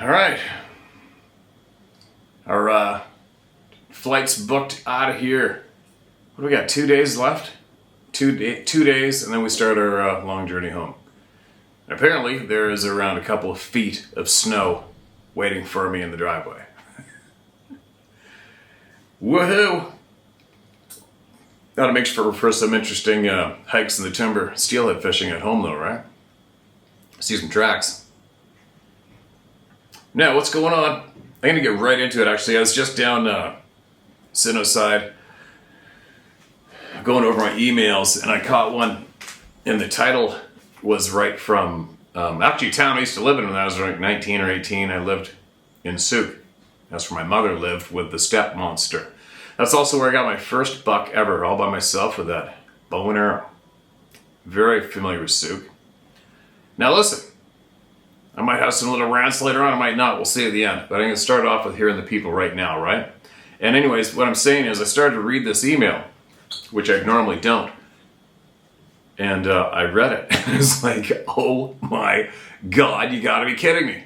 All right. Our flight's booked out of here. What do we got? 2 days left? 2 days, and then we start our long journey home. And apparently, there is around a couple of feet of snow waiting for me in the driveway. Woohoo! That'll make for some interesting hikes in the timber. Steelhead fishing at home, though, right? See some tracks. Now, what's going on? I'm going to get right into it, actually. I was just down sitting outside, going over my emails, and I caught one, and the title was right from, actually a town I used to live in when I was like 19 or 18. I lived in Souk. That's where my mother lived with the steppe monster. That's also where I got my first buck ever, all by myself with that bow and arrow. Very familiar with Souk. Now listen, I might have some little rants later on, I might not, we'll see at the end. But I'm going to start off with hearing the people right now, right? And anyways, what I'm saying is I started to read this email, which I normally don't. And I read it. And it's like, oh my God, you gotta be kidding me.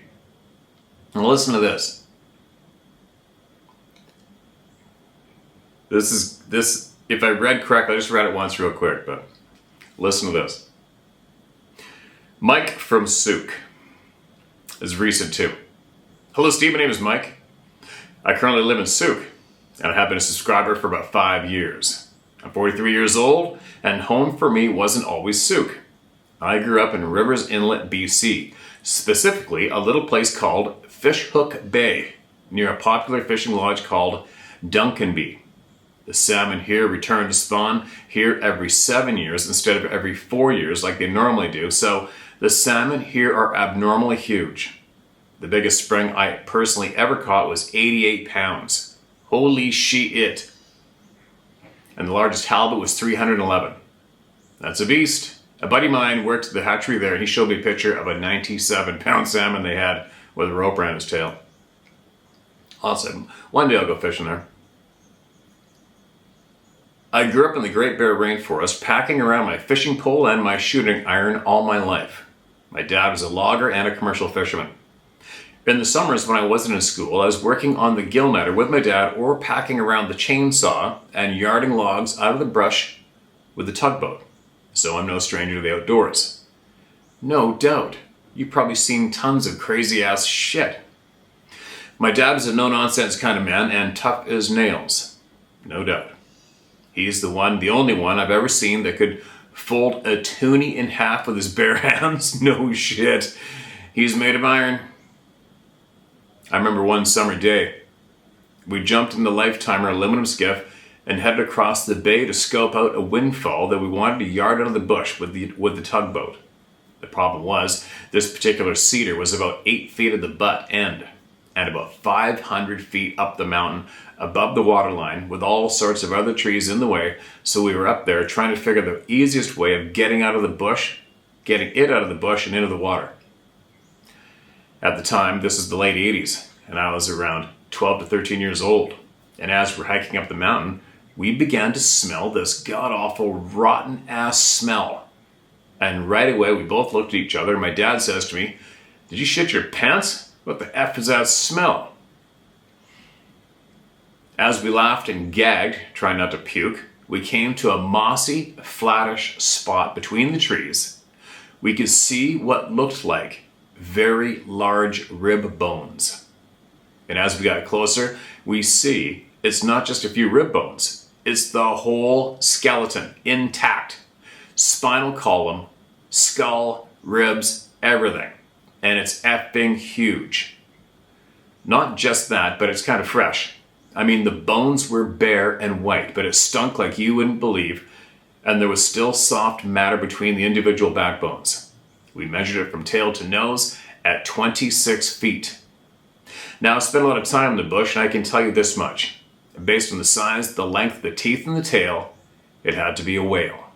Now listen to this. This, if I read correctly, I just read it once real quick, but listen to this. Mike from Souk is recent too. Hello Steve, my name is Mike. I currently live in Souk, and I have been a subscriber for about 5 years. I'm 43 years old, and home for me wasn't always Souk. I grew up in Rivers Inlet, BC, specifically a little place called Fishhook Bay, near a popular fishing lodge called Duncanby. The salmon here return to spawn here every 7 years instead of every 4 years like they normally do, so the salmon here are abnormally huge. The biggest spring I personally ever caught was 88 pounds. Holy shit. And the largest halibut was 311. That's a beast. A buddy of mine worked at the hatchery there, and he showed me a picture of a 97-pound salmon they had with a rope around his tail. Awesome. One day I'll go fishing there. I grew up in the Great Bear Rainforest, packing around my fishing pole and my shooting iron all my life. My dad was a logger and a commercial fisherman. In the summers when I wasn't in school, I was working on the gill netter with my dad or packing around the chainsaw and yarding logs out of the brush with the tugboat. So I'm no stranger to the outdoors. No doubt, you've probably seen tons of crazy ass shit. My dad is a no-nonsense kind of man and tough as nails. No doubt. He's the only one I've ever seen that could fold a toonie in half with his bare hands. No shit. He's made of iron. I remember one summer day, we jumped in the Lifetimer aluminum skiff and headed across the bay to scope out a windfall that we wanted to yard out of the bush with the tugboat. The problem was, this particular cedar was about 8 feet at the butt end and about 500 feet up the mountain above the waterline with all sorts of other trees in the way, so we were up there trying to figure the easiest way of getting it out of the bush and into the water. At the time, this is the late 80s, and I was around 12 to 13 years old. And as we're hiking up the mountain, we began to smell this god-awful, rotten-ass smell. And right away, we both looked at each other, and my dad says to me, "Did you shit your pants? What the F is that smell?" As we laughed and gagged, trying not to puke, we came to a mossy, flattish spot between the trees. We could see what looked like very large rib bones. And as we got closer, we see it's not just a few rib bones. It's the whole skeleton, intact. Spinal column, skull, ribs, everything. And it's effing huge. Not just that, but it's kind of fresh. I mean, the bones were bare and white, but it stunk like you wouldn't believe, and there was still soft matter between the individual backbones. We measured it from tail to nose at 26 feet. Now, I spent a lot of time in the bush, and I can tell you this much. Based on the size, the length, the teeth, and the tail, it had to be a whale.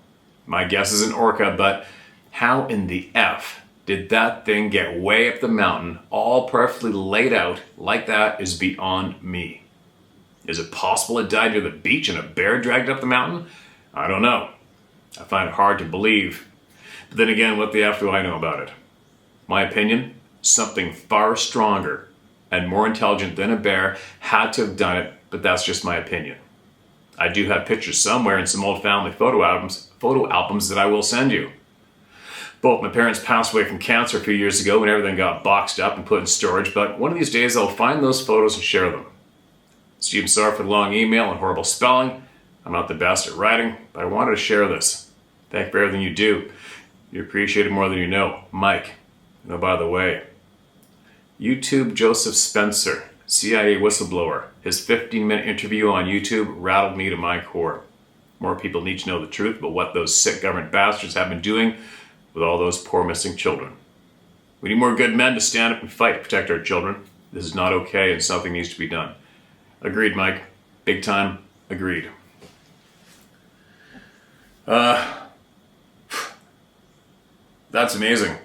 My guess is an orca, but how in the F did that thing get way up the mountain, all perfectly laid out like that, is beyond me. Is it possible it died near the beach and a bear dragged it up the mountain? I don't know. I find it hard to believe. But then again, what the F do I know about it? My opinion, something far stronger and more intelligent than a bear had to have done it, but that's just my opinion. I do have pictures somewhere in some old family photo albums that I will send you. Both my parents passed away from cancer a few years ago when everything got boxed up and put in storage, but one of these days I'll find those photos and share them. Steve, sorry for the long email and horrible spelling. I'm not the best at writing, but I wanted to share this. Thank you for everything you do. You appreciate it more than you know. Mike. And oh, by the way, YouTube Joseph Spencer, CIA whistleblower. His 15-minute interview on YouTube rattled me to my core. More people need to know the truth about what those sick government bastards have been doing with all those poor missing children. We need more good men to stand up and fight to protect our children. This is not okay and something needs to be done. Agreed, Mike. Big time. Agreed. That's amazing.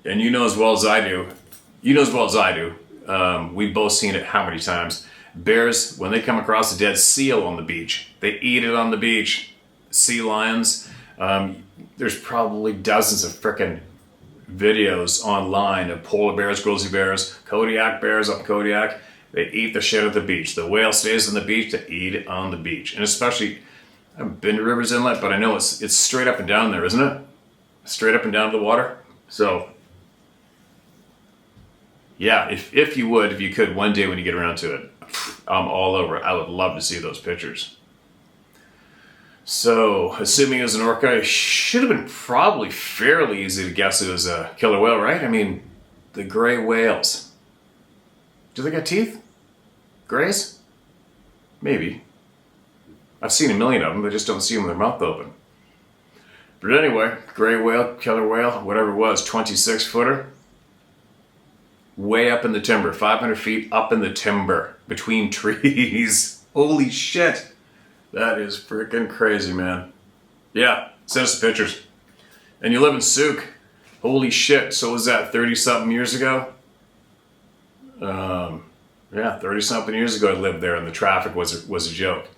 And you know as well as I do, we've both seen it how many times. Bears, when they come across a dead seal on the beach, they eat it on the beach. Sea lions, there's probably dozens of frickin' videos online of polar bears, grizzly bears, Kodiak bears up Kodiak. They eat the shit at the beach. The whale stays on the beach to eat it on the beach. And especially, I haven't been to Rivers Inlet, but I know it's straight up and down there, isn't it? Straight up and down to the water. So, yeah, if you could, one day when you get around to it, I'm all over it. I would love to see those pictures. So, assuming it was an orca, it should have been probably fairly easy to guess it was a killer whale, right? I mean, the gray whales. Do they got teeth? Grays? Maybe. I've seen a million of them, I just don't see them with their mouth open. But anyway, gray whale, killer whale, whatever it was, 26-footer. Way up in the timber, 500 feet up in the timber, between trees. Holy shit. That is freaking crazy, man. Yeah, send us the pictures. And you live in Souk. Holy shit, so was that 30-something years ago? Yeah, 30-something years ago I lived there and the traffic was a joke.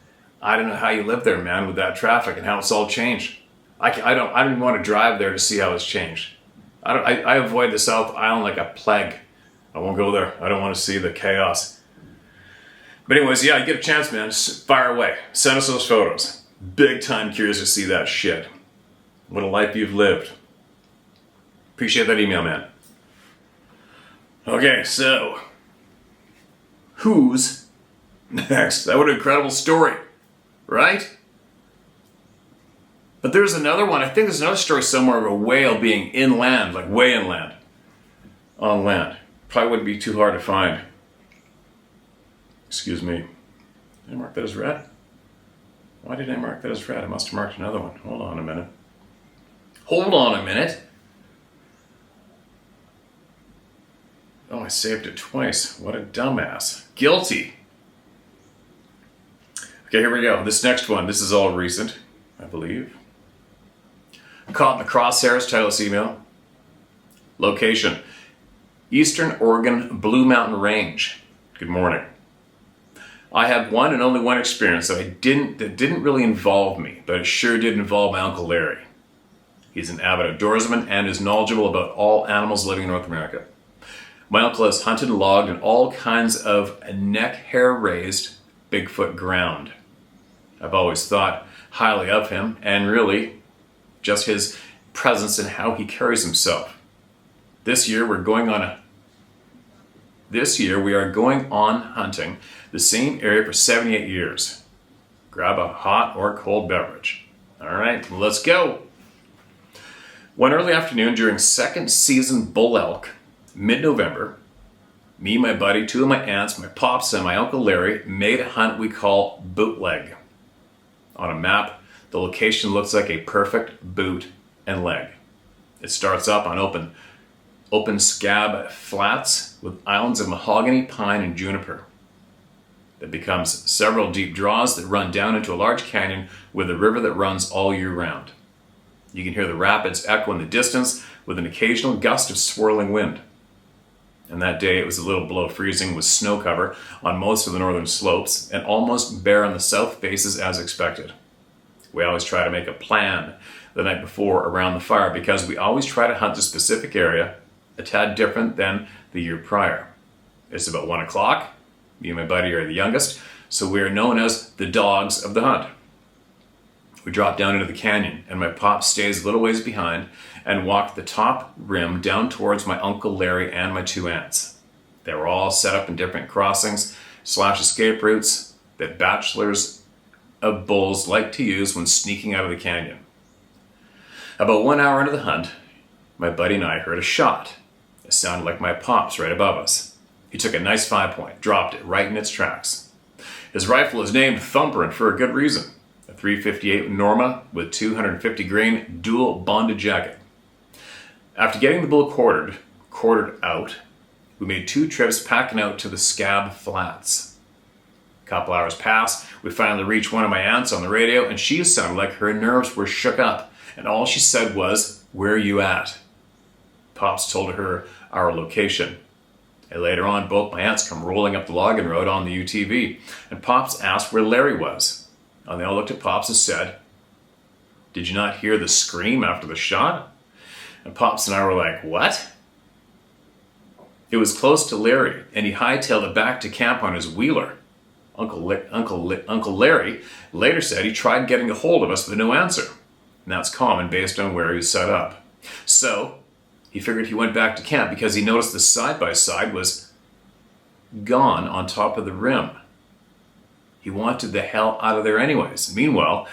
I don't know how you live there, man, with that traffic and how it's all changed. I don't even want to drive there to see how it's changed. I avoid the South Island like a plague. I won't go there. I don't want to see the chaos. But anyways, yeah, you get a chance, man. Just fire away. Send us those photos. Big time curious to see that shit. What a life you've lived. Appreciate that email, man. Okay, so who's next? That was an incredible story, right? But there's another one. I think there's another story somewhere of a whale being inland, like way inland, on land. Probably wouldn't be too hard to find. Excuse me. Did I mark that as red? Why did I mark that as red? I must have marked another one. Hold on a minute. Hold on a minute. Oh, I saved it twice. What a dumbass. Guilty. Okay, here we go. This next one, this is all recent, I believe. Caught in the crosshairs, title of this email. Location, Eastern Oregon Blue Mountain Range. Good morning. I have one and only one experience that didn't really involve me, but it sure did involve my Uncle Larry. He's an avid outdoorsman and is knowledgeable about all animals living in North America. My uncle has hunted and logged in all kinds of neck hair raised Bigfoot ground. I've always thought highly of him and really just his presence and how he carries himself. This year we are going on hunting the same area for 78 years. Grab a hot or cold beverage. All right, let's go. One early afternoon during second season bull elk, mid-November, me, my buddy, two of my aunts, my pops, and my Uncle Larry made a hunt we call bootleg. On a map, the location looks like a perfect boot and leg. It starts up on open scab flats with islands of mahogany, pine, and juniper. It becomes several deep draws that run down into a large canyon with a river that runs all year round. You can hear the rapids echo in the distance with an occasional gust of swirling wind. And that day it was a little below freezing with snow cover on most of the northern slopes and almost bare on the south faces as expected. We always try to make a plan the night before around the fire because we always try to hunt a specific area a tad different than the year prior. It's about 1 o'clock. Me and my buddy are the youngest, so we are known as the dogs of the hunt. We drop down into the canyon, and my pop stays a little ways behind and walk the top rim down towards my Uncle Larry and my 2 aunts. They were all set up in different crossings / escape routes that bachelors of bulls like to use when sneaking out of the canyon. About 1 hour into the hunt, my buddy and I heard a shot. It sounded like my pop's right above us. He took a nice 5-point, dropped it right in its tracks. His rifle is named Thumper, and for a good reason. A .358 Norma with 250 grain dual bonded jacket. After getting the bull quartered out, we made 2 trips packing out to the Scab Flats. A couple hours pass, we finally reach one of my aunts on the radio, and she sounded like her nerves were shook up, and all she said was, "Where are you at?" Pops told her our location. And later on, both my aunts come rolling up the logging road on the UTV, and Pops asked where Larry was. And they all looked at Pops and said, "Did you not hear the scream after the shot?" And Pops and I were like, "What?" It was close to Larry, and he hightailed it back to camp on his wheeler. Uncle Larry later said he tried getting a hold of us with no answer. And that's common based on where he was set up. So, he figured he went back to camp because he noticed the side-by-side was gone on top of the rim. He wanted the hell out of there anyways. Meanwhile,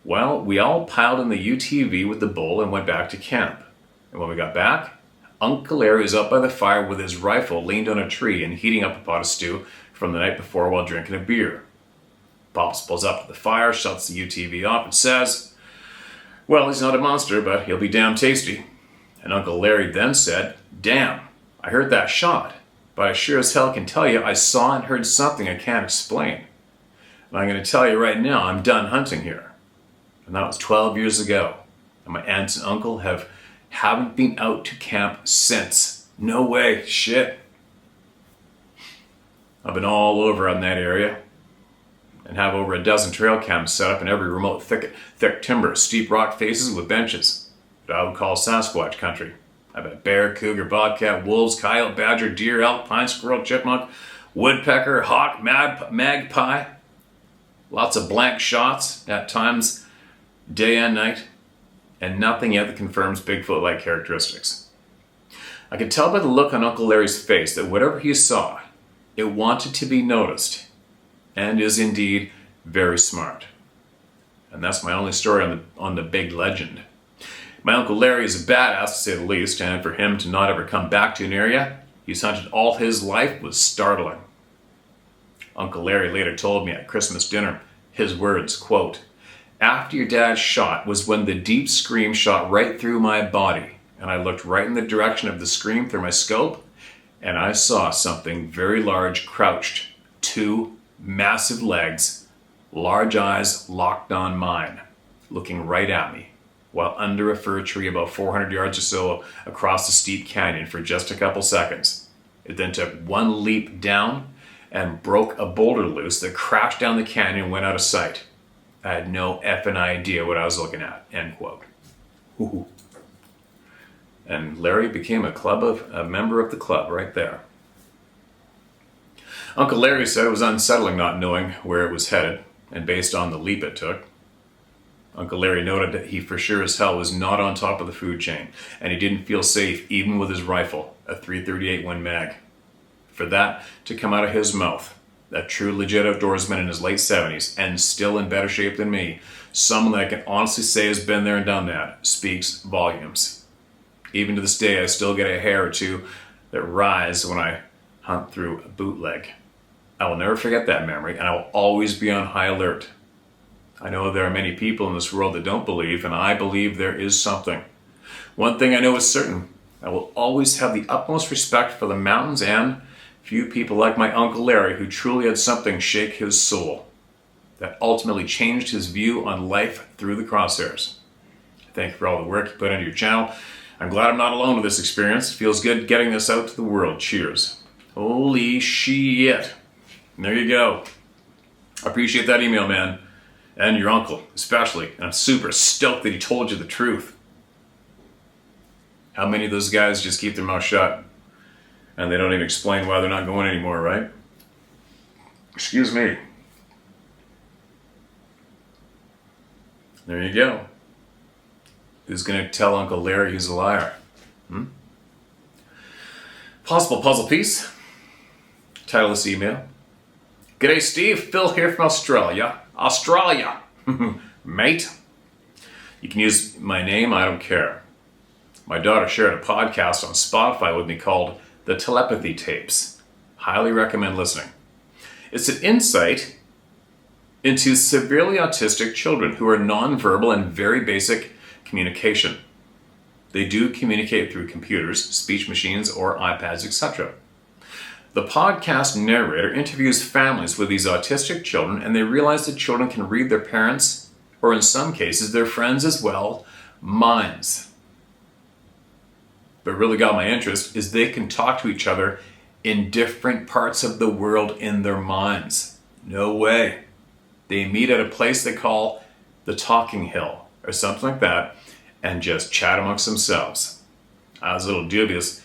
we all piled in the UTV with the bull and went back to camp. And when we got back, Uncle Larry was up by the fire with his rifle leaned on a tree and heating up a pot of stew from the night before while drinking a beer. Pops pulls up to the fire, shuts the UTV off, and says, "Well, he's not a monster, but he'll be damn tasty." And Uncle Larry then said, "Damn, I heard that shot, but I sure as hell can tell you I saw and heard something I can't explain. And I'm going to tell you right now, I'm done hunting here." And that was 12 years ago. And my aunts and uncle haven't been out to camp since. No way, shit. I've been all over on that area and have over a dozen trail camps set up in every remote thick timber, steep rock faces with benches that I would call Sasquatch country. I've had bear, cougar, bobcat, wolves, coyote, badger, deer, elk, pine squirrel, chipmunk, woodpecker, hawk, magpie. Lots of blank shots, at times day and night, and nothing yet that confirms Bigfoot-like characteristics. I could tell by the look on Uncle Larry's face that whatever he saw, it wanted to be noticed, and is indeed very smart. And that's my only story on the big legend. My Uncle Larry is a badass, to say the least, and for him to not ever come back to an area he's hunted all his life was startling. Uncle Larry later told me at Christmas dinner, his words, quote, "After your dad shot was when the deep scream shot right through my body, and I looked right in the direction of the scream through my scope, and I saw something very large crouched, 2 massive legs, large eyes locked on mine, looking right at me, while under a fir tree about 400 yards or so across the steep canyon for just a couple seconds. It then took one leap down and broke a boulder loose that crashed down the canyon and went out of sight. I had no effing idea what I was looking at," end quote. Ooh. And Larry became a member of the club right there. Uncle Larry said it was unsettling not knowing where it was headed, and based on the leap it took. Uncle Larry noted that he for sure as hell was not on top of the food chain, and he didn't feel safe even with his rifle, a .338 Win Mag. For that to come out of his mouth, a true legit outdoorsman in his late 70s, and still in better shape than me, someone that I can honestly say has been there and done that, speaks volumes. Even to this day, I still get a hair or two that rise when I hunt through a bootleg. I will never forget that memory, and I will always be on high alert. I know there are many people in this world that don't believe, and I believe there is something. One thing I know is certain, I will always have the utmost respect for the mountains and few people like my Uncle Larry who truly had something shake his soul that ultimately changed his view on life through the crosshairs. Thank you for all the work you put into your channel. I'm glad I'm not alone with this experience. It feels good getting this out to the world. Cheers. Holy shit. And there you go. I appreciate that email, man. And your uncle, especially. And I'm super stoked that he told you the truth. How many of those guys just keep their mouth shut? And they don't even explain why they're not going anymore, right? Excuse me. There you go. Who's going to tell Uncle Larry he's a liar? Possible puzzle piece. Title of this email. G'day Steve, Phil here from Australia. Australia! Mate. You can use my name, I don't care. My daughter shared a podcast on Spotify with me called The Telepathy Tapes. Highly recommend listening. It's an insight into severely autistic children who are nonverbal and very basic communication. They do communicate through computers, speech machines, or iPads, etc. The podcast narrator interviews families with these autistic children, and they realize that children can read their parents, or in some cases their friends as well, minds. But really got my interest is they can talk to each other in different parts of the world in their minds. No way. They meet at a place they call the Talking Hill, or something like that, and just chat amongst themselves. I was a little dubious,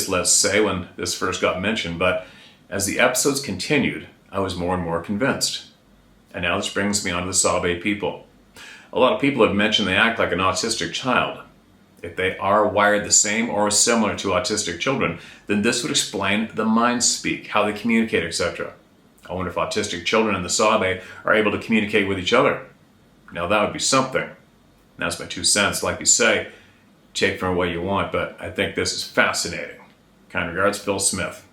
let's say, when this first got mentioned, but as the episodes continued, I was more and more convinced. And now this brings me on to the Sabe people. A lot of people have mentioned they act like an autistic child. If they are wired the same or similar to autistic children, then this would explain the mind speak, how they communicate, etc. I wonder if autistic children and the Sabe are able to communicate with each other. Now that would be something. That's my 2 cents. Like you say, take from what you want, but I think this is fascinating. Kind regards, Phil Smith.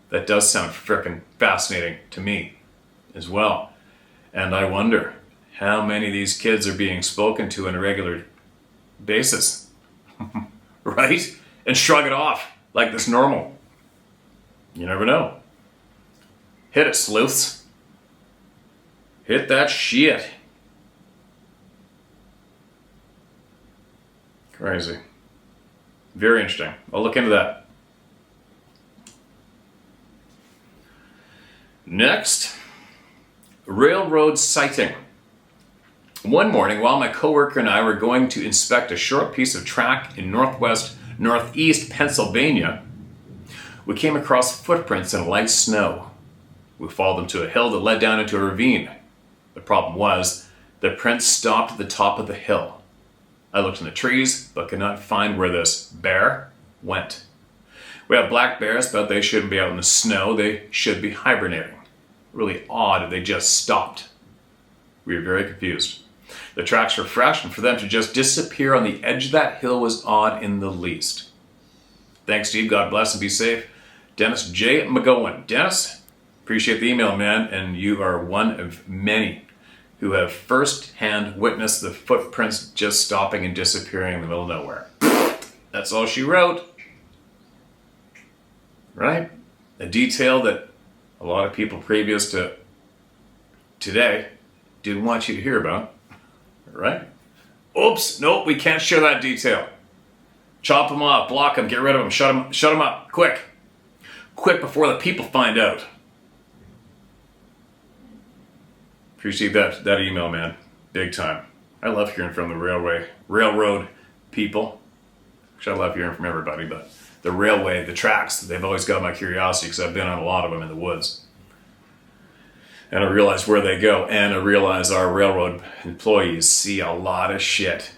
That does sound frickin' fascinating to me as well. And I wonder how many of these kids are being spoken to on a regular basis. Right? And shrug it off like this normal. You never know. Hit it, sleuths. Hit that shit. Crazy. Very interesting. I'll look into that. Next, railroad sighting. One morning, while my coworker and I were going to inspect a short piece of track in northeast Pennsylvania, we came across footprints in light snow. We followed them to a hill that led down into a ravine. The problem was, the prints stopped at the top of the hill. I looked in the trees, but could not find where this bear went. We have black bears, but they shouldn't be out in the snow. They should be hibernating. Really odd if they just stopped. We were very confused. The tracks were fresh, and for them to just disappear on the edge of that hill was odd in the least. Thanks, Steve. God bless and be safe. Dennis J. McGowan. Dennis, appreciate the email, man, and you are one of many who have first-hand witnessed the footprints just stopping and disappearing in the middle of nowhere. That's all she wrote. Right? A detail that a lot of people previous to today didn't want you to hear about. Right? Oops, nope, we can't share that detail. Chop them off, block them, get rid of them, shut them up, quick. Quick before the people find out. Appreciate that email, man. Big time. I love hearing from the railroad people. Actually, I love hearing from everybody, but the railway, the tracks, they've always got my curiosity because I've been on a lot of them in the woods. And I realize where they go, and I realize our railroad employees see a lot of shit.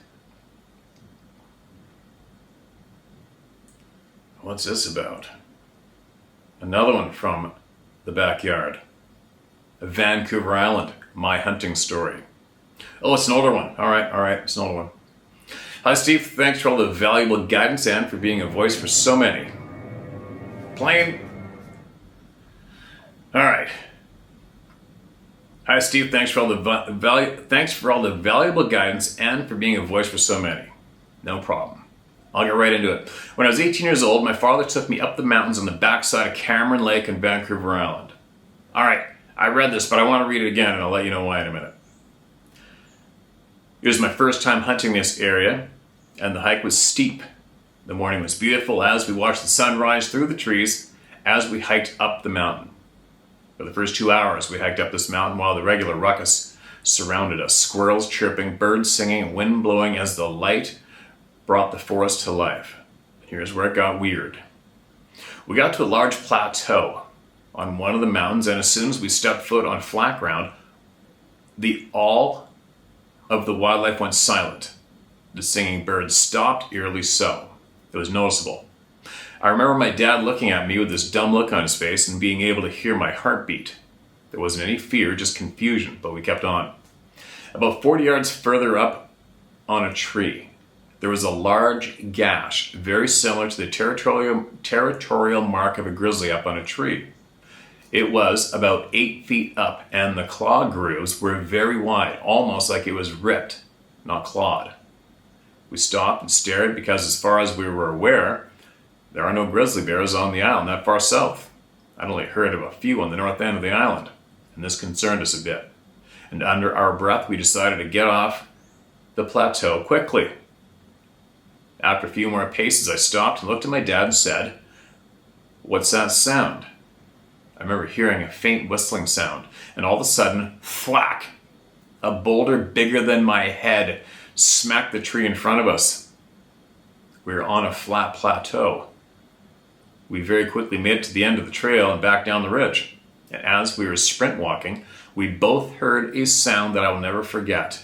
What's this about? Another one from the backyard. Vancouver Island, my hunting story. Oh, it's an older one. All right, it's an older one. Hi, Steve. Thanks for all the valuable guidance and for being a voice for so many. Plain. All right. Hi, Steve. Thanks for all the valuable guidance and for being a voice for so many. No problem. I'll get right into it. When I was 18 years old, my father took me up the mountains on the backside of Cameron Lake in Vancouver Island. All right. I read this, but I want to read it again, and I'll let you know why in a minute. It was my first time hunting this area, and the hike was steep. The morning was beautiful as we watched the sun rise through the trees as we hiked up the mountain. For the first 2 hours, we hiked up this mountain while the regular ruckus surrounded us. Squirrels chirping, birds singing, and wind blowing as the light brought the forest to life. Here's where it got weird. We got to a large plateau on one of the mountains, and as soon as we stepped foot on flat ground, all of the wildlife went silent. The singing birds stopped, eerily so. It was noticeable. I remember my dad looking at me with this dumb look on his face and being able to hear my heartbeat. There wasn't any fear, just confusion, but we kept on. About 40 yards further up on a tree, there was a large gash, very similar to the territorial mark of a grizzly up on a tree. It was about 8 feet up, and the claw grooves were very wide, almost like it was ripped, not clawed. We stopped and stared because, as far as we were aware, there are no grizzly bears on the island that far south. I'd only heard of a few on the north end of the island, and this concerned us a bit. And under our breath, we decided to get off the plateau quickly. After a few more paces, I stopped and looked at my dad and said, "What's that sound?" I remember hearing a faint whistling sound, and all of a sudden, thwack! A boulder bigger than my head smacked the tree in front of us. We were on a flat plateau. We very quickly made it to the end of the trail and back down the ridge. And as we were sprint walking, we both heard a sound that I will never forget.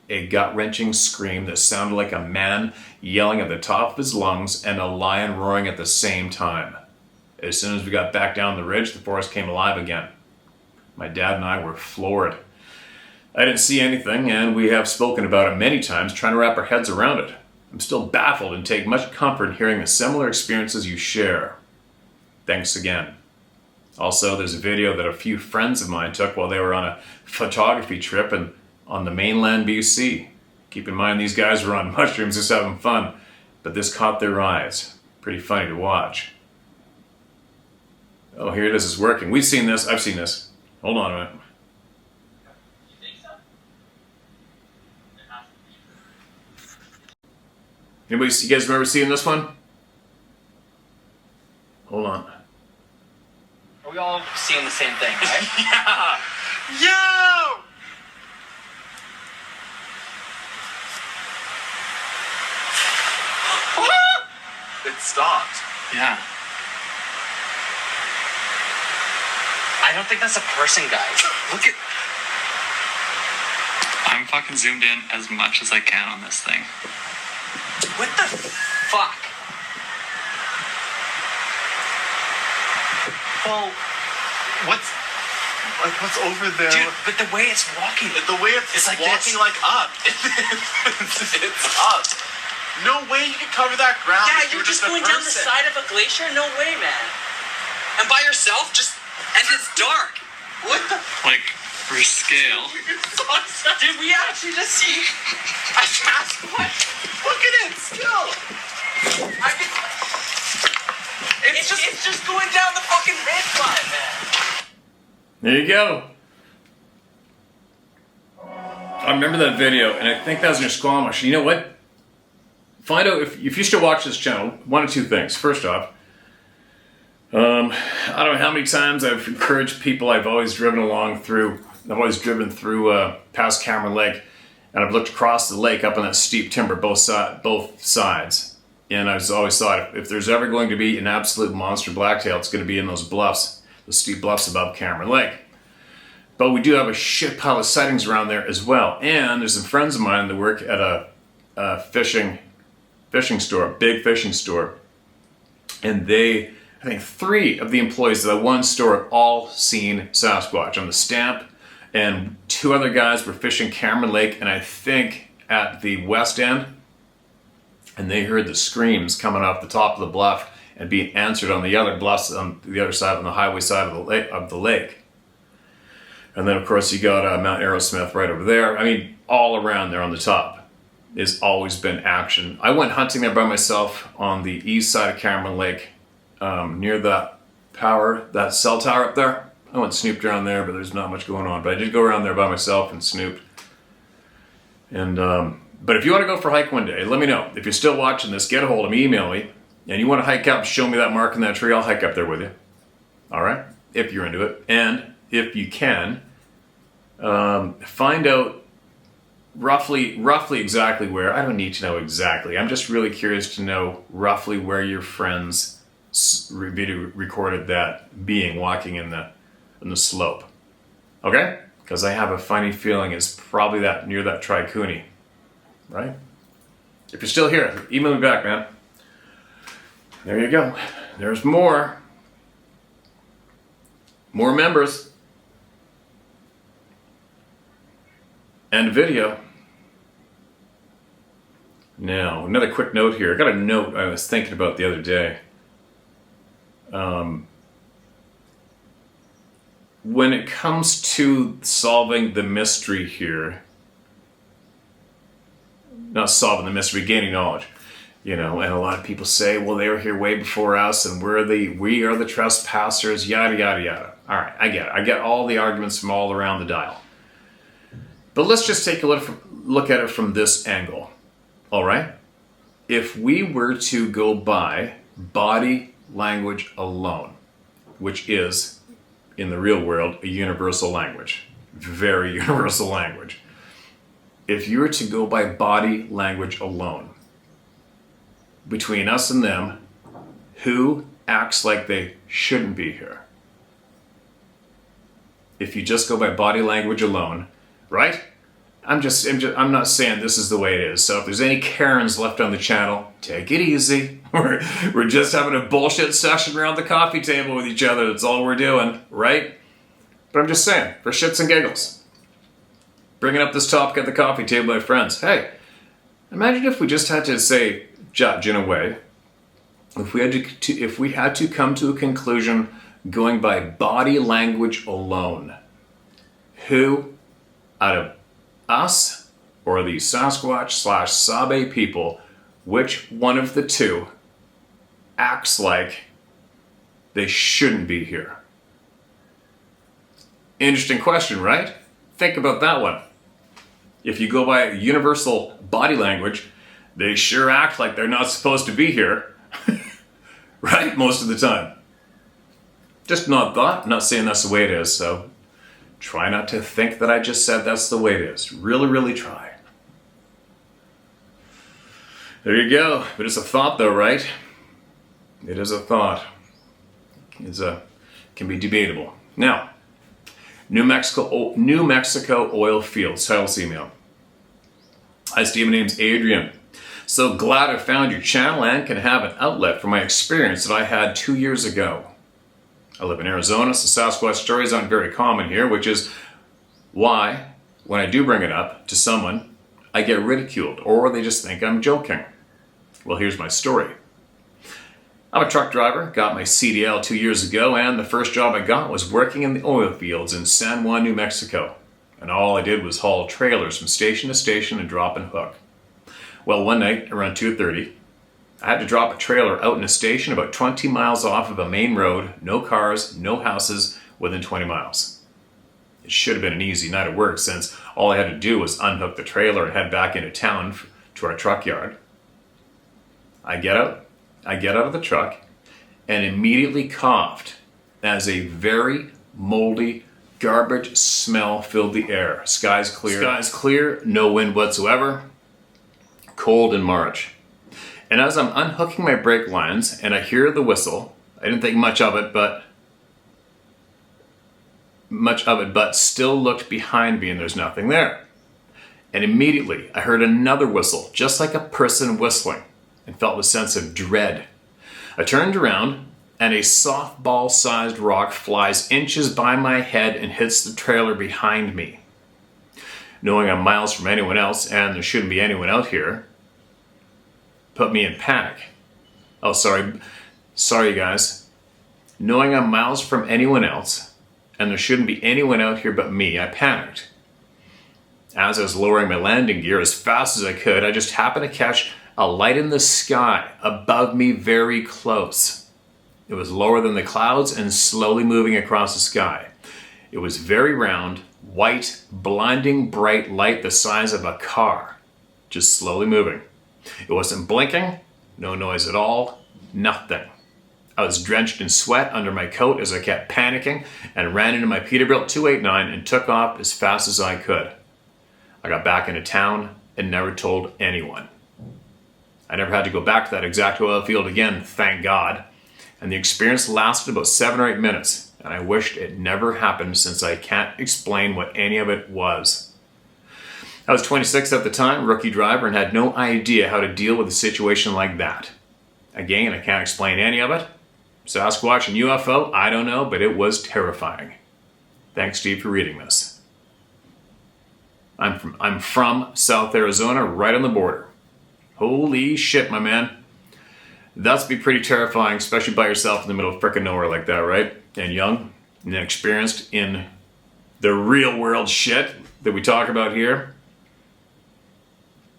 A gut-wrenching scream that sounded like a man yelling at the top of his lungs and a lion roaring at the same time. As soon as we got back down the ridge, the forest came alive again. My dad and I were floored. I didn't see anything, and we have spoken about it many times, trying to wrap our heads around it. I'm still baffled and take much comfort in hearing the similar experiences you share. Thanks again. Also, there's a video that a few friends of mine took while they were on a photography trip on the mainland BC. Keep in mind, these guys were on mushrooms just having fun, but this caught their eyes. Pretty funny to watch. Oh, here it is, it's working. We've seen this, I've seen this. Hold on a minute. You think so? It has to be. You guys remember seeing this one? Hold on. Are we all seeing the same thing, right? Yeah! Yo! It stopped. Yeah. I don't think that's a person, guys. Look at... I'm fucking zoomed in as much as I can on this thing. What the fuck? Well, what's over there? Dude, but the way it's walking... The way it's like walking this. like up. It's up. No way you could cover that ground. Yeah, if you you're were just a going down the person. side of a glacier? No way, man. And by yourself? And it's dark. What the... Like, for scale. Did we actually just see a Sasquatch? Look at it, still. It's just going down the fucking ridgeline, man. There you go. I remember that video, and I think that was in your Squamish. You know what? Find out if you still watch this channel, one of two things. First off, I don't know how many times I've encouraged people I've always driven through past Cameron Lake, and I've looked across the lake up on that steep timber, both sides. And I've always thought, if there's ever going to be an absolute monster blacktail, it's going to be in those bluffs, the steep bluffs above Cameron Lake. But we do have a shit pile of sightings around there as well. And there's some friends of mine that work at a fishing store, a big fishing store. And I think 3 of the employees of that one store have all seen Sasquatch on the stamp. And 2 other guys were fishing Cameron Lake, and I think at the west end. And they heard the screams coming off the top of the bluff and being answered on the other bluffs on the other side, on the highway side of the lake. And then, of course, you got Mount Aerosmith right over there. I mean, all around there on the top has always been action. I went hunting there by myself on the east side of Cameron Lake, near that cell tower up there. I went snooped around there, but there's not much going on. But I did go around there by myself and snooped. And but if you want to go for a hike one day, let me know. If you're still watching this, get a hold of me, email me, and you want to hike up, show me that mark in that tree, I'll hike up there with you. All right? If you're into it. And if you can, find out roughly exactly where. I don't need to know exactly. I'm just really curious to know roughly where your friends video recorded that being walking in the slope. Okay? Because I have a funny feeling it's probably that near that Tricuni. Right? If you're still here, email me back, man. There you go. There's more. More members. And video. Now, another quick note here. I got a note I was thinking about the other day. When it comes to solving the mystery here, not solving the mystery, gaining knowledge, and a lot of people say, well, they were here way before us, and we are the trespassers, yada, yada, yada. All right, I get it. I get all the arguments from all around the dial. But let's just take a look at it from this angle, all right? If we were to go by body language alone, which is, in the real world, a universal language, very universal language. If you were to go by body language alone, between us and them, who acts like they shouldn't be here? If you just go by body language alone, right? I'm not saying this is the way it is. So if there's any Karens left on the channel, take it easy. We're just having a bullshit session around the coffee table with each other. That's all we're doing, right? But I'm just saying, for shits and giggles, bringing up this topic at the coffee table with my friends. Hey, imagine if we just had to say, judge in a way, if we had to come to a conclusion going by body language alone, who out of us or the Sasquatch / Sabe people, which one of the two acts like they shouldn't be here? Interesting question, right? Think about that one. If you go by universal body language, they sure act like they're not supposed to be here, right? Most of the time. Just not thought, not saying that's the way it is, so try not to think that I just said that's the way it is. Really, really try. There you go. But it's a thought though, right? It is a thought. Can be debatable. Now, New Mexico oil fields, title email. Hi Steve, my name's Adrian. So glad I found your channel and can have an outlet for my experience that I had 2 years ago. I live in Arizona, so Sasquatch stories aren't very common here, which is why, when I do bring it up to someone, I get ridiculed, or they just think I'm joking. Well, here's my story. I'm a truck driver, got my CDL 2 years ago, and the first job I got was working in the oil fields in San Juan, New Mexico. And all I did was haul trailers from station to station and drop and hook. Well, one night, around 2:30, I had to drop a trailer out in a station about 20 miles off of a main road, no cars, no houses, within 20 miles. It should have been an easy night of work since all I had to do was unhook the trailer and head back into town to our truck yard. I get out of the truck and immediately coughed as a very moldy garbage smell filled the air. Skies clear, no wind whatsoever, cold in March. And as I'm unhooking my brake lines and I hear the whistle, I didn't think much of it, but still looked behind me and there's nothing there. And immediately I heard another whistle, just like a person whistling, and felt a sense of dread. I turned around and a softball-sized rock flies inches by my head and hits the trailer behind me. Knowing I'm miles from anyone else and there shouldn't be anyone out here, put me in panic. Oh, sorry guys. Knowing I'm miles from anyone else and there shouldn't be anyone out here but me, I panicked. As I was lowering my landing gear as fast as I could, I just happened to catch a light in the sky above me very close. It was lower than the clouds and slowly moving across the sky. It was very round, white, blinding bright light the size of a car, just slowly moving. It wasn't blinking, no noise at all, nothing. I was drenched in sweat under my coat as I kept panicking and ran into my Peterbilt 289 and took off as fast as I could. I got back into town and never told anyone. I never had to go back to that exact oil field again, thank God. and the experience lasted about 7 or 8 minutes, and I wished it never happened since I can't explain what any of it was. I was 26 at the time, rookie driver, and had no idea how to deal with a situation like that. Again, I can't explain any of it. Sasquatch and UFO, I don't know, but it was terrifying. Thanks, Steve, for reading this. I'm from South Arizona, right on the border. Holy shit, my man. That's be pretty terrifying, especially by yourself in the middle of frickin' nowhere like that, right? And young and inexperienced in the real world shit that we talk about here.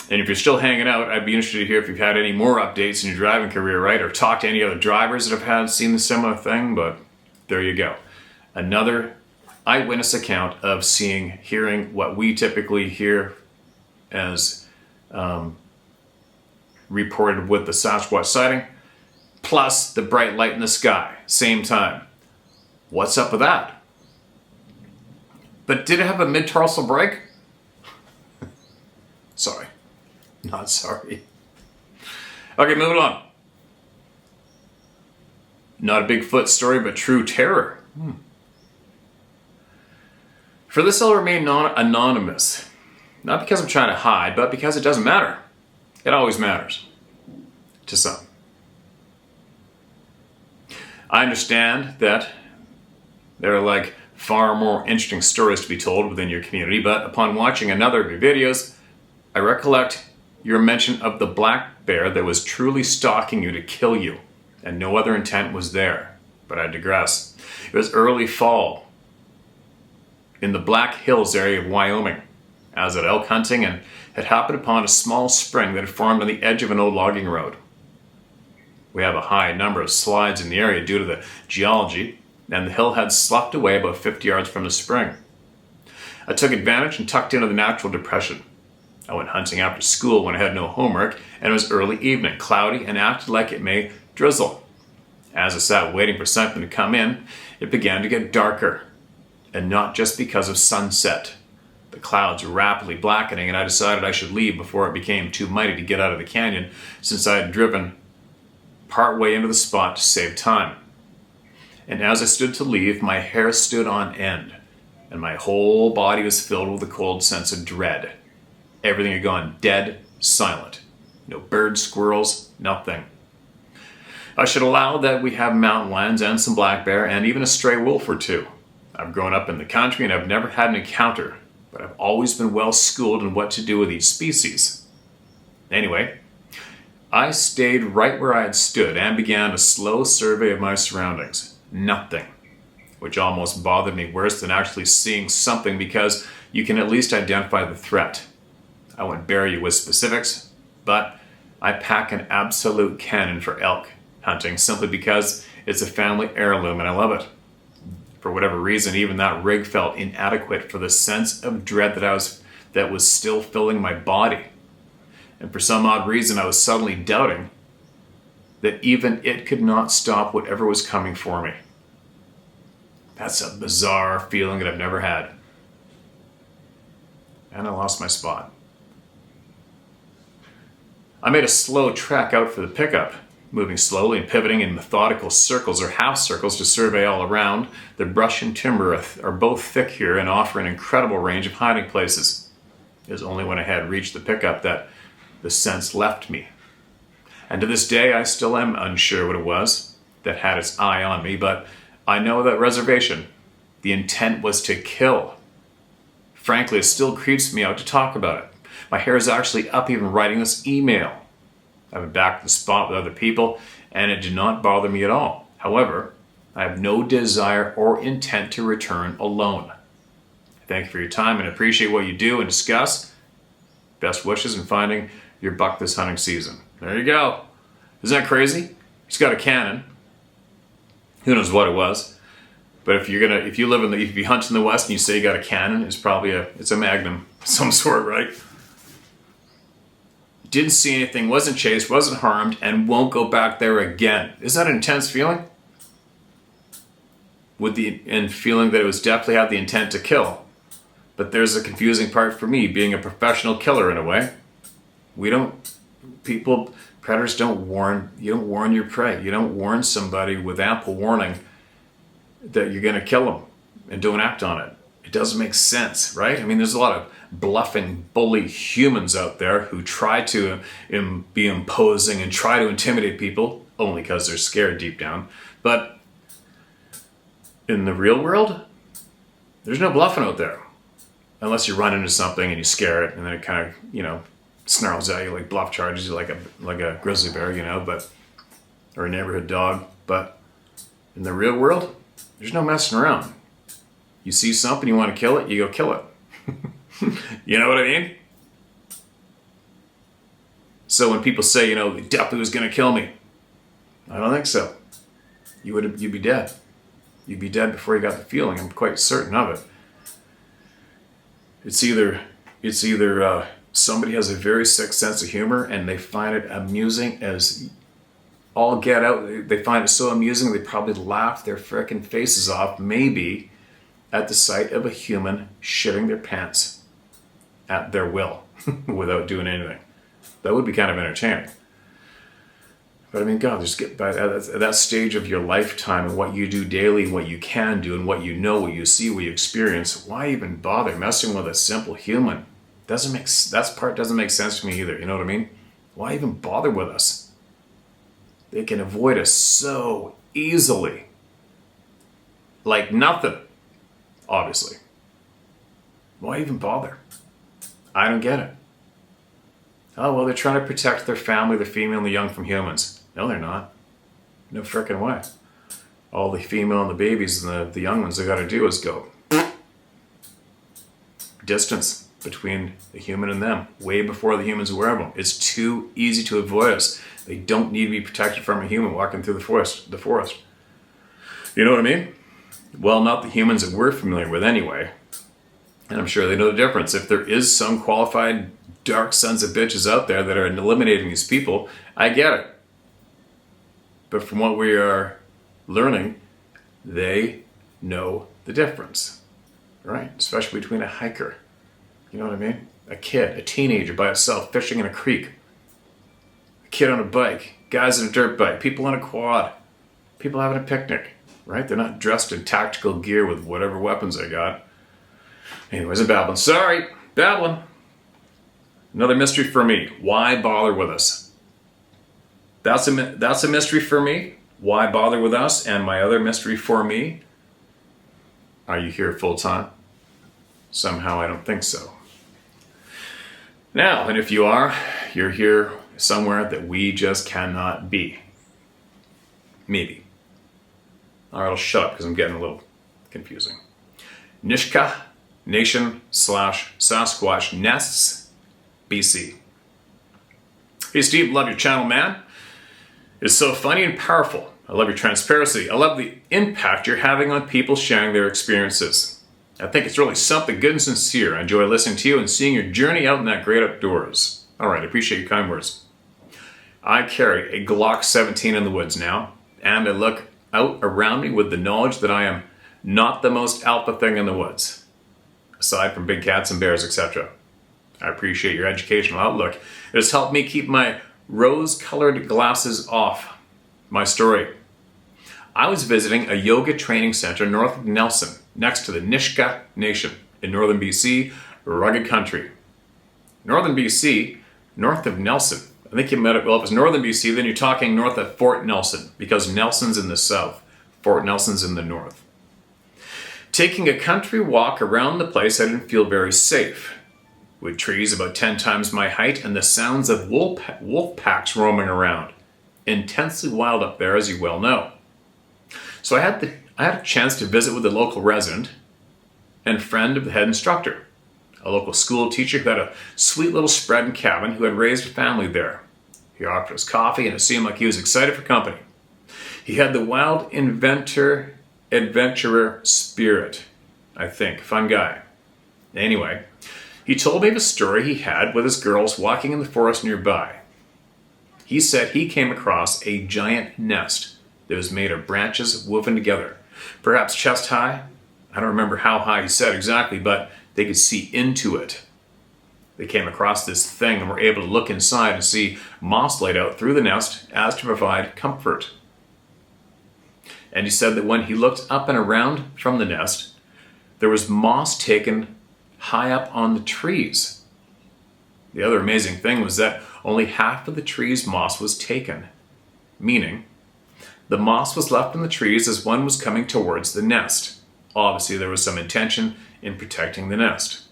And if you're still hanging out, I'd be interested to hear if you've had any more updates in your driving career, right? Or talked to any other drivers that have seen the similar thing, but there you go. Another eyewitness account of hearing what we typically hear as reported with the Sasquatch sighting, plus the bright light in the sky, same time. What's up with that? But did it have a mid-tarsal break? Sorry. Not sorry. Okay, moving on. Not a Bigfoot story, but true terror. For this, I'll remain anonymous. Not because I'm trying to hide, but because it doesn't matter. It always matters. To some. I understand that there are like far more interesting stories to be told within your community, but upon watching another of your videos, I recollect your mention of the black bear that was truly stalking you to kill you, and no other intent was there. But I digress. It was early fall in the Black Hills area of Wyoming. I was at elk hunting and had happened upon a small spring that had formed on the edge of an old logging road. We have a high number of slides in the area due to the geology, and the hill had sloughed away about 50 yards from the spring. I took advantage and tucked into the natural depression. I went hunting after school when I had no homework, and it was early evening, cloudy, and acted like it may drizzle. As I sat waiting for something to come in, it began to get darker, and not just because of sunset. The clouds were rapidly blackening, and I decided I should leave before it became too mighty to get out of the canyon, since I had driven partway into the spot to save time. And as I stood to leave, my hair stood on end, and my whole body was filled with a cold sense of dread. Everything had gone dead silent. No birds, squirrels, nothing. I should allow that we have mountain lions and some black bear and even a stray wolf or two. I've grown up in the country and I've never had an encounter, but I've always been well schooled in what to do with each species. Anyway, I stayed right where I had stood and began a slow survey of my surroundings. Nothing, which almost bothered me worse than actually seeing something because you can at least identify the threat. I won't bury you with specifics, but I pack an absolute cannon for elk hunting simply because it's a family heirloom and I love it. For whatever reason, even that rig felt inadequate for the sense of dread that was still filling my body. And for some odd reason, I was suddenly doubting that even it could not stop whatever was coming for me. That's a bizarre feeling that I've never had. And I lost my spot. I made a slow trek out for the pickup, moving slowly and pivoting in methodical circles or half circles to survey all around. The brush and timber are both thick here and offer an incredible range of hiding places. It was only when I had reached the pickup that the sense left me. And to this day, I still am unsure what it was that had its eye on me, but I know that reservation. The intent was to kill. Frankly, it still creeps me out to talk about it. My hair is actually up even writing this email. I've been back to the spot with other people, and it did not bother me at all. However, I have no desire or intent to return alone. Thank you for your time and appreciate what you do and discuss. Best wishes in finding your buck this hunting season. There you go. Isn't that crazy? He's got a cannon. Who knows what it was? But if you hunt in the West and you say you got a cannon, it's a Magnum of some sort, right? Didn't see anything, wasn't chased, wasn't harmed, and won't go back there again. Isn't that an intense feeling? And feeling that it was definitely had the intent to kill. But there's a confusing part for me, being a professional killer in a way. People Predators don't warn. You don't warn your prey. You don't warn somebody with ample warning that you're going to kill them and don't act on it. It doesn't make sense, right? I mean, there's a lot of bluffing, bully humans out there who try to be imposing and try to intimidate people only because they're scared deep down. But in the real world, there's no bluffing out there. Unless you run into something and you scare it and then it kind of, snarls at you like bluff charges you like a grizzly bear, or a neighborhood dog. But in the real world, there's no messing around. You see something, you want to kill it, you go kill it. You know what I mean? So when people say, he definitely was going to kill me, I don't think so. You'd be dead. You'd be dead before you got the feeling. I'm quite certain of it. It's either somebody has a very sick sense of humor and they find it amusing as all get out. They find it so amusing they probably laugh their frickin' faces off, maybe at the sight of a human shitting their pants at their will without doing anything. That would be kind of entertaining. But I mean, God, just get by that stage of your lifetime and what you do daily, what you can do, and what you know, what you see, what you experience. Why even bother messing with a simple human? That part doesn't make sense to me either. You know what I mean? Why even bother with us? They can avoid us so easily, like nothing. Obviously, why even bother? I don't get it. Oh, well, they're trying to protect their family, the female and the young, from humans. No, they're not. No frickin' way. All the female and the babies and the young ones they got to do is go distance between the human and them, way before the humans are aware of them. It's too easy to avoid us. They don't need to be protected from a human walking through the forest. You know what I mean? Well, not the humans that we're familiar with anyway. And I'm sure they know the difference. If there is some qualified dark sons of bitches out there that are eliminating these people, I get it. But from what we are learning, they know the difference, right? Especially between a hiker, you know what I mean? A kid, a teenager by itself fishing in a creek, a kid on a bike, guys on a dirt bike, people on a quad, people having a picnic, right? They're not dressed in tactical gear with whatever weapons they got. Anyways, I'm babbling. Sorry, babbling. Another mystery for me. Why bother with us? That's a mystery for me. Why bother with us? And my other mystery for me. Are you here full time? Somehow I don't think so. Now, and if you are, you're here somewhere that we just cannot be. Maybe. All right, I'll shut up because I'm getting a little confusing. Nisga'a Nation / Sasquatch Nests, BC. Hey Steve, love your channel, man. It's so funny and powerful. I love your transparency. I love the impact you're having on people sharing their experiences. I think it's really something good and sincere. I enjoy listening to you and seeing your journey out in that great outdoors. All right, I appreciate your kind words. I carry a Glock 17 in the woods now, and I look out around me with the knowledge that I am not the most alpha thing in the woods, aside from big cats and bears, etc. I appreciate your educational outlook. It has helped me keep my rose-colored glasses off. My story. I was visiting a yoga training center north of Nelson, next to the Nisga'a Nation in northern BC, rugged country. Northern BC, north of Nelson. I think you meant it, well, if it's northern BC, then you're talking north of Fort Nelson, because Nelson's in the south, Fort Nelson's in the north. Taking a country walk around the place, I didn't feel very safe. With trees about 10 times my height and the sounds of wolf packs roaming around. Intensely wild up there, as you well know. So I had a chance to visit with a local resident and friend of the head instructor, a local school teacher who had a sweet little spread and cabin who had raised a family there. He offered us coffee and it seemed like he was excited for company. He had the wild adventurer spirit, I think. Fun guy. Anyway, he told me of a story he had with his girls walking in the forest nearby. He said he came across a giant nest that was made of branches woven together, perhaps chest high. I don't remember how high he said exactly, but they could see into it. They came across this thing and were able to look inside and see moss laid out through the nest as to provide comfort. And he said that when he looked up and around from the nest, there was moss taken high up on the trees. The other amazing thing was that only half of the tree's moss was taken, meaning the moss was left in the trees as one was coming towards the nest. Obviously, there was some intention in protecting the nest.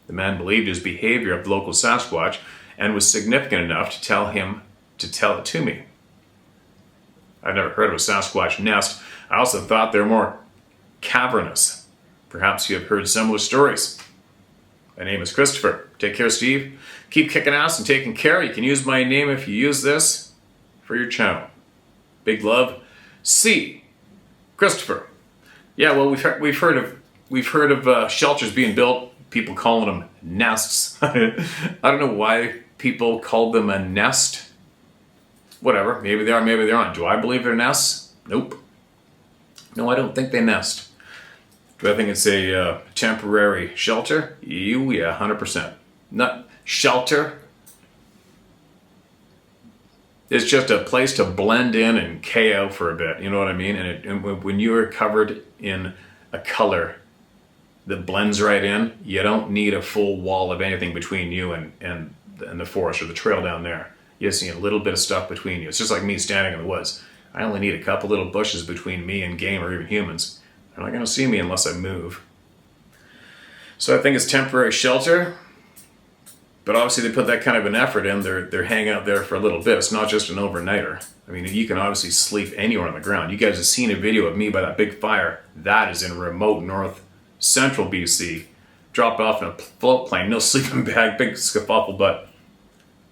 The man believed his behavior of the local Sasquatch and was significant enough to tell him to tell it to me. I'd never heard of a Sasquatch nest. I also thought they're more cavernous. Perhaps you have heard similar stories. My name is Christopher. Take care, Steve. Keep kicking ass and taking care. You can use my name if you use this for your channel. Big love, C. Christopher. Yeah, well, we've heard of shelters being built. People calling them nests. I don't know why people called them a nest. Whatever. Maybe they are, maybe they aren't. Do I believe they're nests? Nope. No, I don't think they nest. Do I think it's a temporary shelter? Yeah, 100%. Not shelter. It's just a place to blend in and KO for a bit. You know what I mean? And when you are covered in a color that blends right in, you don't need a full wall of anything between you and the forest or the trail down there. You just need a little bit of stuff between you. It's just like me standing in the woods. I only need a couple little bushes between me and game or even humans. They're not going to see me unless I move. So I think it's temporary shelter. But obviously they put that kind of an effort in. They're hanging out there for a little bit. It's not just an overnighter. I mean, you can obviously sleep anywhere on the ground. You guys have seen a video of me by that big fire. That is in remote north central BC. Dropped off in a float plane, no sleeping bag, big scuffle, but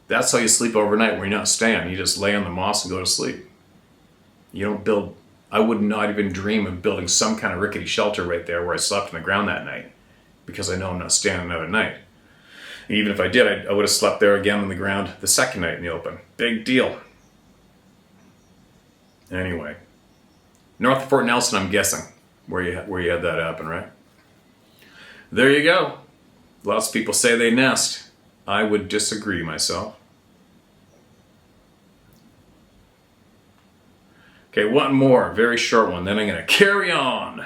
that's how you sleep overnight when you're not staying. You just lay on the moss and go to sleep. You don't build, I would not even dream of building some kind of rickety shelter right there where I slept on the ground that night, because I know I'm not staying another night. And even if I did, I would have slept there again on the ground the second night in the open. Big deal. Anyway, north of Fort Nelson, I'm guessing, where you had that happen, right? There you go. Lots of people say they nest. I would disagree myself. Okay, one more, very short one, then I'm going to carry on.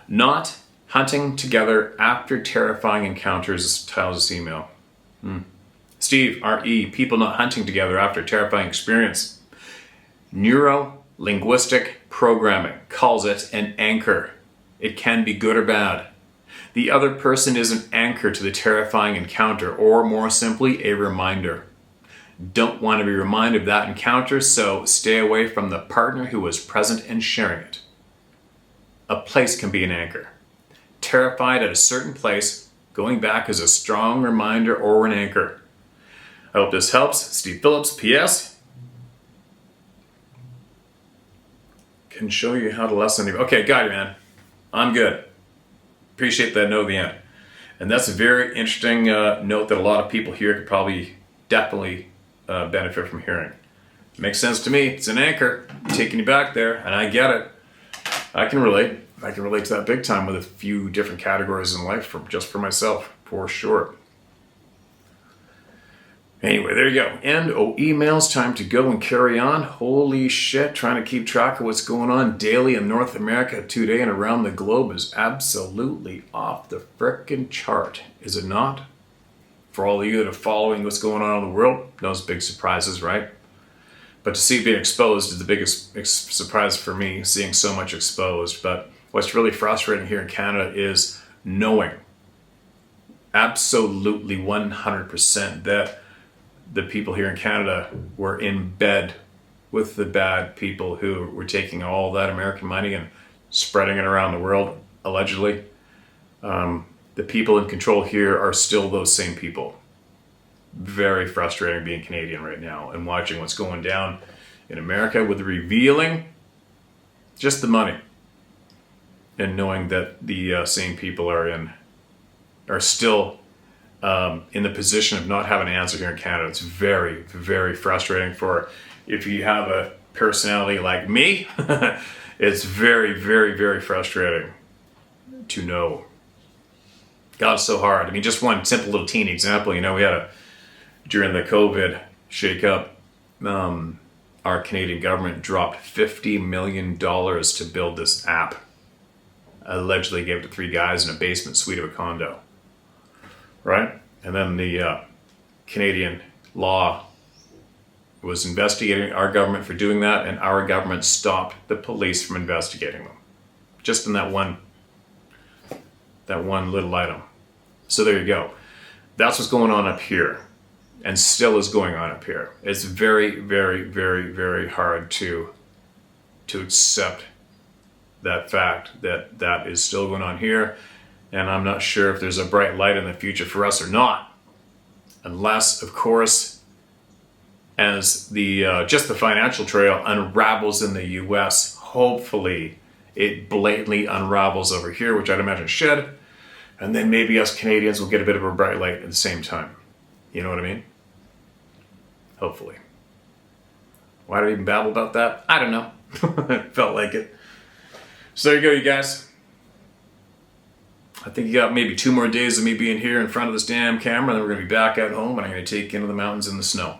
Not hunting together after terrifying encounters, tells this email. Steve, R.E., people not hunting together after a terrifying experience. Neuro-linguistic programming calls it an anchor. It can be good or bad. The other person is an anchor to the terrifying encounter, or more simply, a reminder. Don't want to be reminded of that encounter, so stay away from the partner who was present and sharing it. A place can be an anchor. Terrified at a certain place, going back is a strong reminder or an anchor. I hope this helps. Steve Phillips, P.S. Can show you how to lessen the... Okay, got you, man. I'm good. Appreciate that note at the end. And that's a very interesting note that a lot of people here could probably definitely benefit from hearing. Makes sense to me. It's an anchor taking you back there, and I get it. I can relate. I can relate to that big time with a few different categories in life, just for myself, for sure. Anyway, there you go. End of emails. Time to go and carry on. Holy shit, trying to keep track of what's going on daily in North America today and around the globe is absolutely off the frickin' chart, is it not? For all of you that are following what's going on in the world, those big surprises, right? But to see it being exposed is the biggest surprise for me, seeing so much exposed. But what's really frustrating here in Canada is knowing absolutely 100% that the people here in Canada were in bed with the bad people who were taking all that American money and spreading it around the world, allegedly. The people in control here are still those same people. Very frustrating being Canadian right now and watching what's going down in America with the revealing just the money and knowing that the same people are still in the position of not having an answer here in Canada. It's very, very frustrating for, if you have a personality like me, it's very, very, very frustrating to know. God, it's so hard. I mean, just one simple little teeny example. We had during the COVID shakeup, our Canadian government dropped $50 million to build this app. Allegedly gave it to 3 guys in a basement suite of a condo. Right? And then the Canadian law was investigating our government for doing that, and our government stopped the police from investigating them. Just in that one little item. So there you go. That's what's going on up here, and still is going on up here. It's very, very, very, very hard to accept that fact that that is still going on here, and I'm not sure if there's a bright light in the future for us or not, unless, of course, as the just the financial trail unravels in the U.S., hopefully it blatantly unravels over here, which I'd imagine should, and then maybe us Canadians will get a bit of a bright light at the same time. You know what I mean? Hopefully. Why did I even babble about that? I don't know. It felt like it. So there you go, you guys. I think you got maybe 2 more days of me being here in front of this damn camera, and then we're going to be back at home, and I'm going to take you into the mountains in the snow.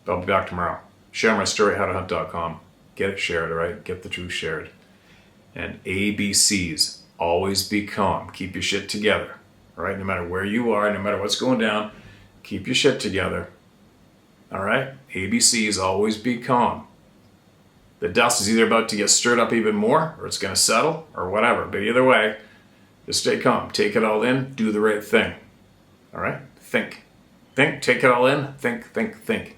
I'll be back tomorrow. Share my story, howtohunt.com. Get it shared, all right? Get the truth shared. And ABCs, always be calm. Keep your shit together, all right? No matter where you are, no matter what's going down, keep your shit together, all right? ABCs, always be calm. The dust is either about to get stirred up even more, or it's going to settle, or whatever. But either way, just stay calm. Take it all in. Do the right thing, all right? Think. Think. Take it all in. Think, think, think.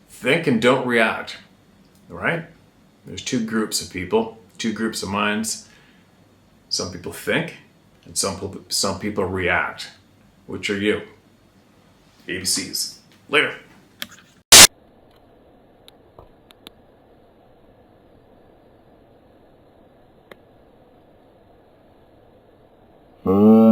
Think and don't react, all right? There's 2 groups of people, 2 groups of minds. Some people think, and some people react. Which are you? ABCs. Later. Mm.